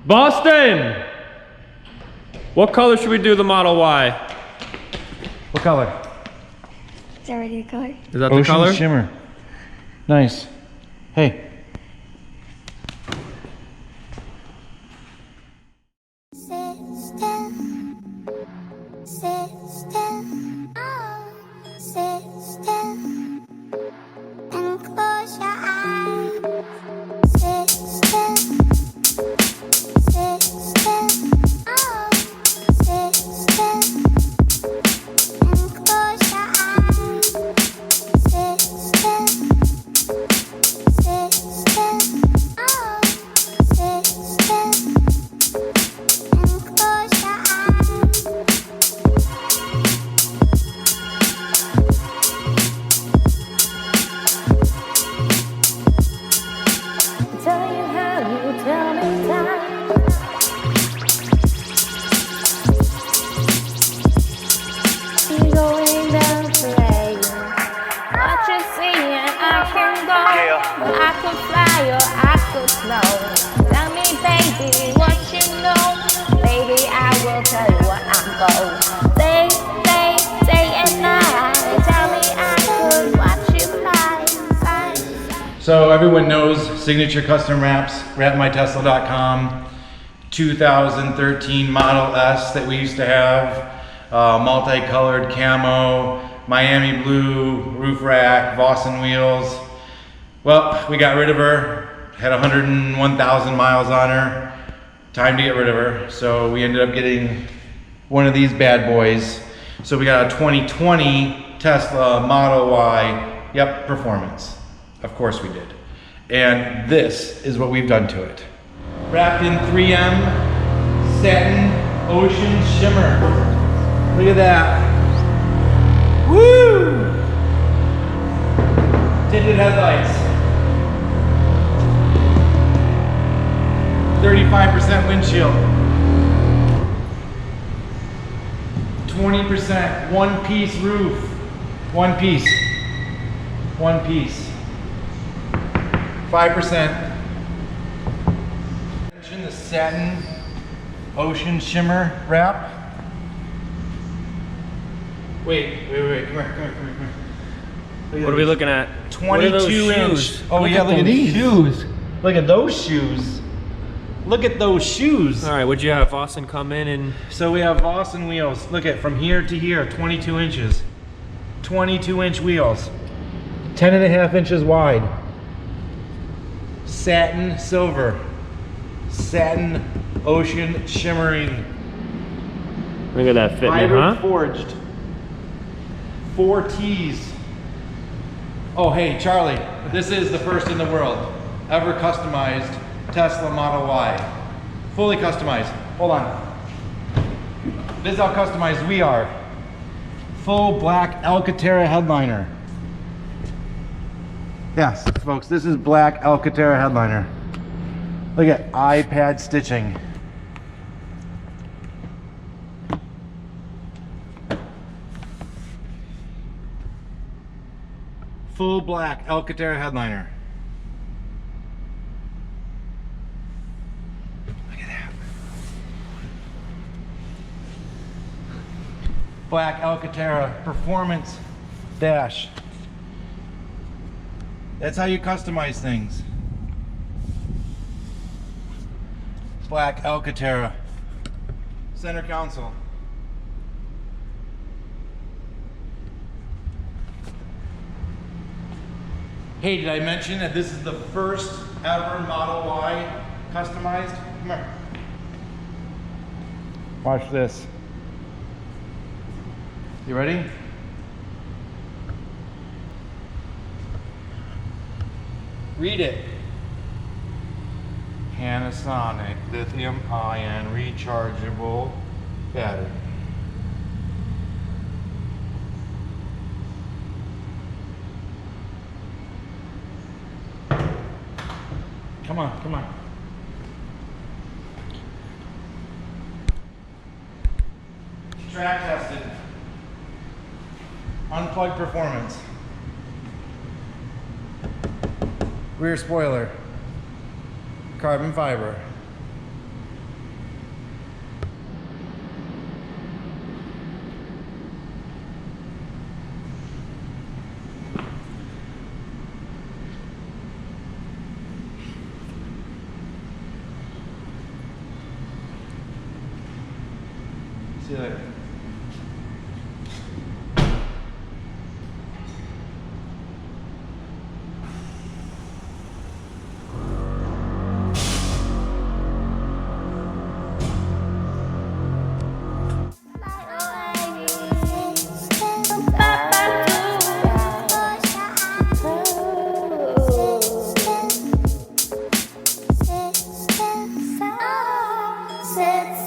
Boston! What color should we do the Model Y? What color? Is that already a color? Is that the color? Ocean Shimmer. Nice. Hey. Sit still. Sit still. Oh. Sit still. And close your eyes. Sit still. Sit still. Oh. Sit still. And close your eyes. Sit still. Sit still. Oh. Sit still. And close your eyes. Tell you how you tell me time. You going down to lay. What you seeing? I can go. I could fly or I could flow. Tell me, baby, what you know. Baby, I will tell you what I'm going. Day and night. Tell me I could watch you fly. So everyone knows Signature Custom Wraps, wrapmytesla.com, 2013 Model S that we used to have, multicolored camo, Miami blue roof rack, Vossen wheels. Well, we got rid of her, had 101,000 miles on her, time to get rid of her. So we ended up getting one of these bad boys. So we got a 2020 Tesla Model Y, yep, performance. Of course we did. And this is what we've done to it. Wrapped in 3M Satin Ocean Shimmer. Look at that. Woo! Tinted headlights. 35% windshield. 20% one-piece roof. One piece. 5%. Mention the Satin Ocean Shimmer wrap. Wait, come here. What are we looking at? 22 inch. Oh yeah, look at these shoes. Look at those shoes. Look at those shoes. All right, would you have Vossen come in and... So we have Vossen wheels. Look at from here to here, 22 inches. 22 inch wheels. 10.5 inches wide. Satin Silver. Satin Ocean Shimmering. Look at that fitment, Hybrid huh? forged. 4 T's. Oh hey, Charlie, this is the first in the world ever customized Tesla Model Y. Fully customized. Hold on. This is how customized we are. Full black Alcantara headliner. Yes, folks, this is black Alcantara headliner. Look at iPad stitching. Full black Alcantara headliner. Look at that. Black Alcantara Performance Dash. That's how you customize things. Black Alcantara. Center console. Hey, did I mention that this is the first ever Model Y customized? Come here. Watch this. You ready? Read it. Panasonic lithium-ion rechargeable battery. Come on, come on. Track tested. Unplugged performance. Rear spoiler. Carbon fiber. See you later. Sit